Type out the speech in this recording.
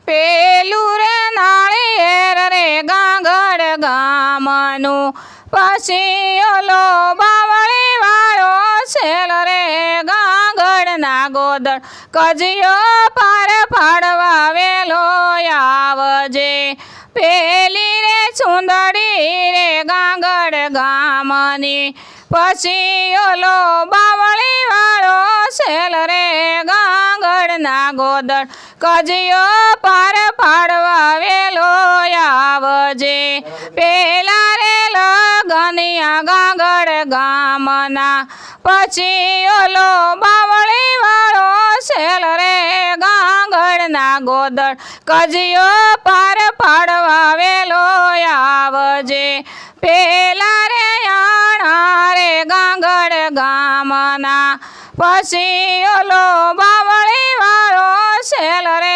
પેલું રે નાળિયેર રે ગાંગડ ગામનું પછી ઓલો બાવળી વાળો છેલ રે ગાંગડના ગોદળ કજિયો પાર પાડવા વેલો આવજે પેલી રે ચૂંદડી રે ગાંગડ ગામની પછી ઓલો બાવળી વાળો છેલ રે ગાંગડના ગોદળ કજિયો પાર પાડવા વેલો આવજે પેલા રે લગનિયા ગાંગડ ગામના પછી ઓલો બાવળી વાળો છેલ રે ગાંગડના ગોદળ કજિયો પાર પાડવા વેલો આવજે પેલા રે યાણા રે ગાંગડ ગામના પછી ઓલો બાવળી વાળો છેલ રે